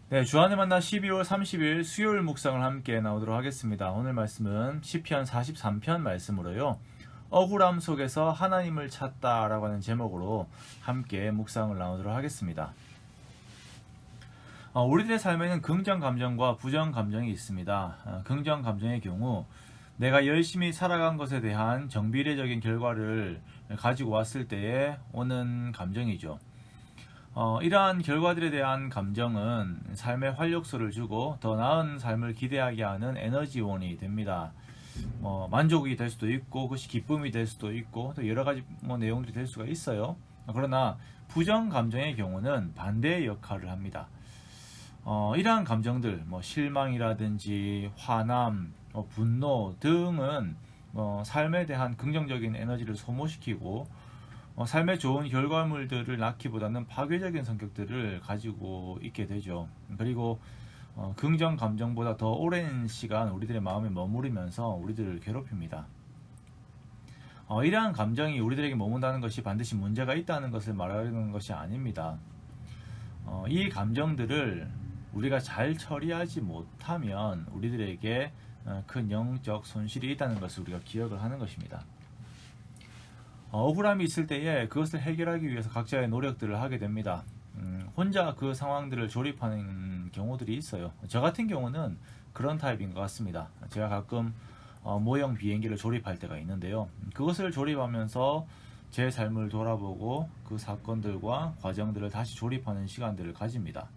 네, 주안의 만나 12월 30일 수요일 묵상을 함께 나오도록 하겠습니다. 오늘 말씀은 시편 43편 말씀으로요. 억울함 속에서 하나님을 찾다라고 하는 제목으로 함께 묵상을 나오도록 하겠습니다. 우리들의 삶에는 긍정 감정과 부정 감정이 있습니다. 긍정 감정의 경우 내가 열심히 살아간 것에 대한 정비례적인 결과를 가지고 왔을 때에 오는 감정이죠. 이러한 결과들에 대한 감정은 삶에 활력소를 주고 더 나은 삶을 기대하게 하는 에너지원이 됩니다. 만족이 될 수도 있고 그것이 기쁨이 될 수도 있고 또 여러 가지 내용들이 될 수가 있어요. 그러나 부정 감정의 경우는 반대의 역할을 합니다. 이러한 감정들, 실망이라든지 화남, 분노 등은 삶에 대한 긍정적인 에너지를 소모시키고 삶의 좋은 결과물들을 낳기보다는 파괴적인 성격들을 가지고 있게 되죠. 그리고 긍정 감정보다 더 오랜 시간 우리들의 마음에 머무르면서 우리들을 괴롭힙니다. 이러한 감정이 우리들에게 머문다는 것이 반드시 문제가 있다는 것을 말하는 것이 아닙니다. 이 감정들을 우리가 잘 처리하지 못하면 우리들에게 큰 영적 손실이 있다는 것을 우리가 기억을 하는 것입니다. 억울함이 있을 때에 그것을 해결하기 위해서 각자의 노력들을 하게 됩니다. 혼자 그 상황들을 조립하는 경우들이 있어요. 저 같은 경우는 그런 타입인 것 같습니다. 제가 가끔 모형 비행기를 조립할 때가 있는데요. 그것을 조립하면서 제 삶을 돌아보고 그 사건들과 과정들을 다시 조립하는 시간들을 가집니다.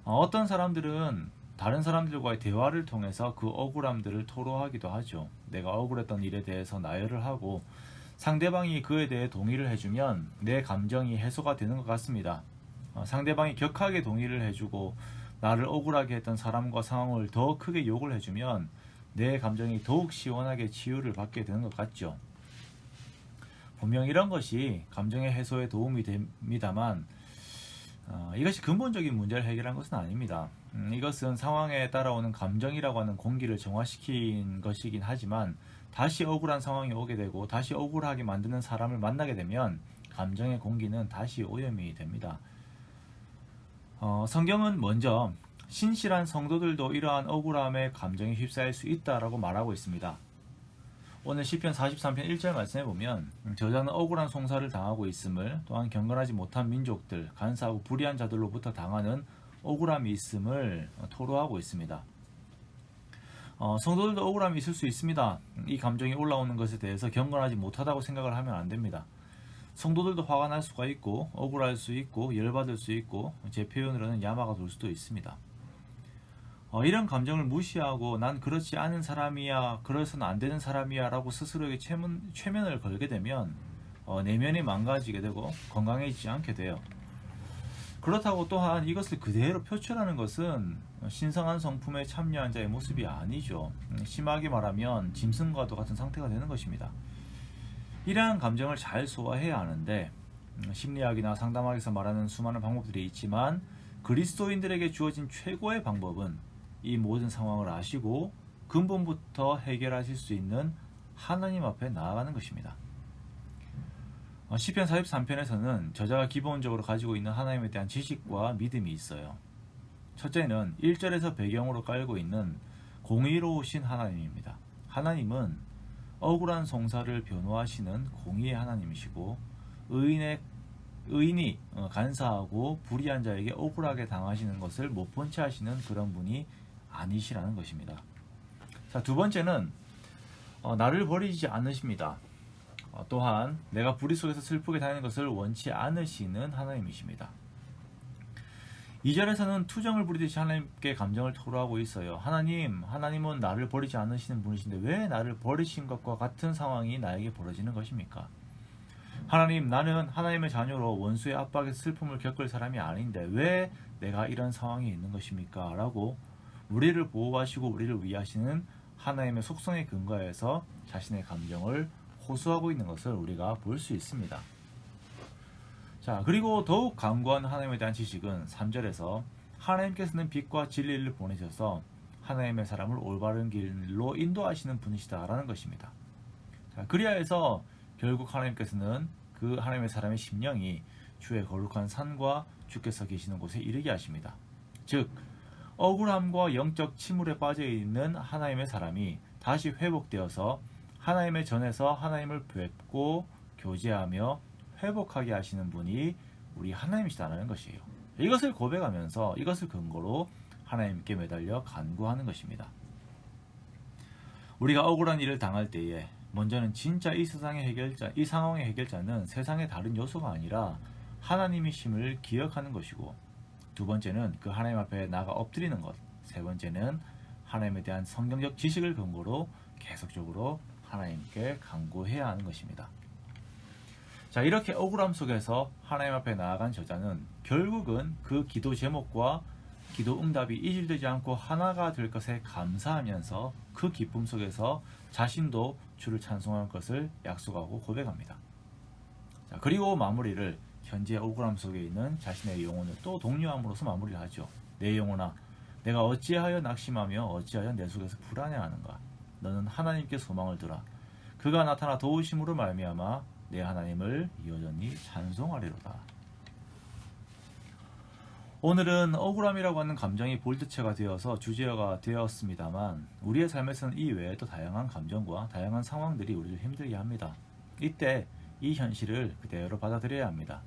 어떤 사람들은 다른 사람들과의 대화를 통해서 그 억울함들을 토로하기도 하죠. 내가 억울했던 일에 대해서 나열을 하고 상대방이 그에 대해 동의를 해주면 내 감정이 해소가 되는 것 같습니다. 상대방이 격하게 동의를 해주고 나를 억울하게 했던 사람과 상황을 더 크게 욕을 해주면 내 감정이 더욱 시원하게 치유를 받게 되는 것 같죠. 분명 이런 것이 감정의 해소에 도움이 됩니다만 이것이 근본적인 문제를 해결한 것은 아닙니다. 이것은 상황에 따라오는 감정이라고 하는 공기를 정화시킨 것이긴 하지만 다시 억울한 상황이 오게 되고 다시 억울하게 만드는 사람을 만나게 되면 감정의 공기는 다시 오염이 됩니다. 성경은 먼저 신실한 성도들도 이러한 억울함의 감정에 휩싸일 수 있다라고 말하고 있습니다. 오늘 시편 43편 1절 말씀해 보면 저자는 억울한 송사를 당하고 있음을 또한 경건하지 못한 민족들, 간사하고 불의한 자들로부터 당하는 억울함이 있음을 토로하고 있습니다. 성도들도 억울함이 있을 수 있습니다. 이 감정이 올라오는 것에 대해서 경건하지 못하다고 생각을 하면 안 됩니다. 성도들도 화가 날 수가 있고 억울할 수 있고 열받을 수 있고 제 표현으로는 야마가 돌 수도 있습니다. 이런 감정을 무시하고 난 그렇지 않은 사람이야, 그래서는 안 되는 사람이야 라고 스스로에게 최면을 걸게 되면 내면이 망가지게 되고 건강해지지 않게 돼요. 그렇다고 또한 이것을 그대로 표출하는 것은 신성한 성품에 참여한 자의 모습이 아니죠. 심하게 말하면 짐승과도 같은 상태가 되는 것입니다. 이러한 감정을 잘 소화해야 하는데 심리학이나 상담학에서 말하는 수많은 방법들이 있지만 그리스도인들에게 주어진 최고의 방법은 이 모든 상황을 아시고 근본부터 해결하실 수 있는 하나님 앞에 나아가는 것입니다. 시편 43편에서는 저자가 기본적으로 가지고 있는 하나님에 대한 지식과 믿음이 있어요. 첫째는 1절에서 배경으로 깔고 있는 공의로우신 하나님입니다. 하나님은 억울한 송사를 변호하시는 공의의 하나님이시고 의인이 간사하고 불의한 자에게 억울하게 당하시는 것을 못 본 채 하시는 그런 분이 아니시라는 것입니다. 자, 두 번째는 나를 버리지 않으십니다. 또한 내가 불의 속에서 슬프게 다니는 것을 원치 않으시는 하나님이십니다. 2절에서는 투정을 부리듯이 하나님께 감정을 토로하고 있어요. 하나님은 나를 버리지 않으시는 분이신데 왜 나를 버리신 것과 같은 상황이 나에게 벌어지는 것입니까? 하나님, 나는 하나님의 자녀로 원수의 압박에서 슬픔을 겪을 사람이 아닌데 왜 내가 이런 상황에 있는 것입니까? 라고 우리를 보호하시고 우리를 위하시는 하나님의 속성에 근거해서 자신의 감정을 호소하고 있는 것을 우리가 볼 수 있습니다. 자, 그리고 더욱 강구한 하나님에 대한 지식은 3절에서 하나님께서는 빛과 진리를 보내셔서 하나님의 사람을 올바른 길로 인도하시는 분이시다라는 것입니다. 자, 그리하여서 결국 하나님께서는 그 하나님의 사람의 심령이 주의 거룩한 산과 주께서 계시는 곳에 이르게 하십니다. 즉 억울함과 영적 침울에 빠져 있는 하나님의 사람이 다시 회복되어서 하나님의 전에서 하나님을 뵙고 교제하며 회복하게 하시는 분이 우리 하나님이시다는 것이에요. 이것을 고백하면서 이것을 근거로 하나님께 매달려 간구하는 것입니다. 우리가 억울한 일을 당할 때에 먼저는 진짜 이 세상의 해결자, 이 상황의 해결자는 세상의 다른 요소가 아니라 하나님이심을 기억하는 것이고, 두 번째는 그 하나님 앞에 나가 엎드리는 것, 세 번째는 하나님에 대한 성경적 지식을 근거로 계속적으로 하나님께 간구해야 하는 것입니다. 자, 이렇게 억울함 속에서 하나님 앞에 나아간 저자는 결국은 그 기도 제목과 기도 응답이 이질되지 않고 하나가 될 것에 감사하면서 그 기쁨 속에서 자신도 주를 찬송할 것을 약속하고 고백합니다. 자, 그리고 마무리를 현재 억울함 속에 있는 자신의 영혼을 또 독려함으로써 마무리를 하죠. 내 영혼아, 내가 어찌하여 낙심하며 어찌하여 내 속에서 불안해하는가? 너는 하나님께 소망을 두라. 그가 나타나 도우심으로 말미암아 내 하나님을 여전히 찬송하리로다. 오늘은 억울함이라고 하는 감정이 볼트체가 되어서 주제어가 되었습니다만, 우리의 삶에서는 이 외에 또 다양한 감정과 다양한 상황들이 우리를 힘들게 합니다. 이때 이 현실을 그대로 받아들여야 합니다.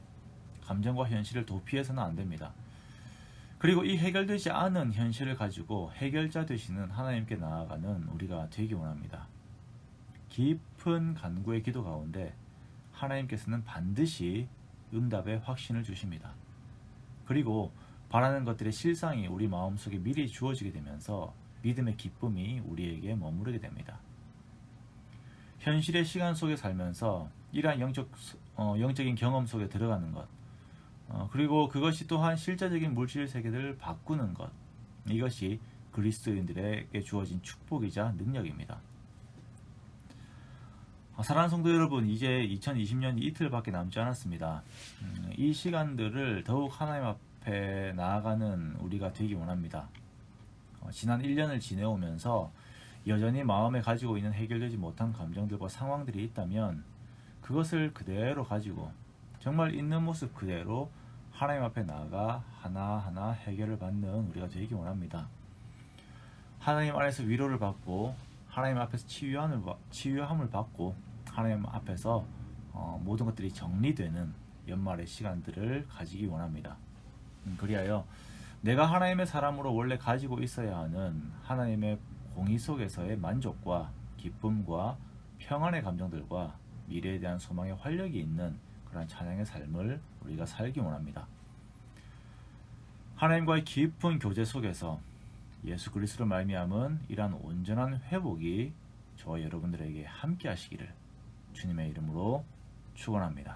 감정과 현실을 도피해서는 안 됩니다. 그리고 이 해결되지 않은 현실을 가지고 해결자 되시는 하나님께 나아가는 우리가 되기 원합니다. 깊은 간구의 기도 가운데 하나님께서는 반드시 응답의 확신을 주십니다. 그리고 바라는 것들의 실상이 우리 마음속에 미리 주어지게 되면서 믿음의 기쁨이 우리에게 머무르게 됩니다. 현실의 시간 속에 살면서 이러한 영적인 경험 속에 들어가는 것, 그리고 그것이 또한 실제적인 물질 세계를 바꾸는 것, 이것이 그리스도인들에게 주어진 축복이자 능력입니다. 사랑하는 성도 여러분, 이제 2020년이 이틀밖에 남지 않았습니다. 이 시간들을 더욱 하나님 앞에 나아가는 우리가 되기 원합니다. 지난 1년을 지내오면서 여전히 마음에 가지고 있는 해결되지 못한 감정들과 상황들이 있다면 그것을 그대로 가지고 정말 있는 모습 그대로 하나님 앞에 나아가 하나하나 해결을 받는 우리가 되기 원합니다. 하나님 안에서 위로를 받고 하나님 앞에서 치유함을 받고 하나님 앞에서 모든 것들이 정리되는 연말의 시간들을 가지기 원합니다. 그리하여 내가 하나님의 사람으로 원래 가지고 있어야 하는 하나님의 공의 속에서의 만족과 기쁨과 평안의 감정들과 미래에 대한 소망의 활력이 있는 그런 찬양의 삶을 우리가 살기 원합니다. 하나님과의 깊은 교제 속에서 예수 그리스도를 말미암은 이러한 온전한 회복이 저와 여러분들에게 함께 하시기를 주님의 이름으로 축원합니다.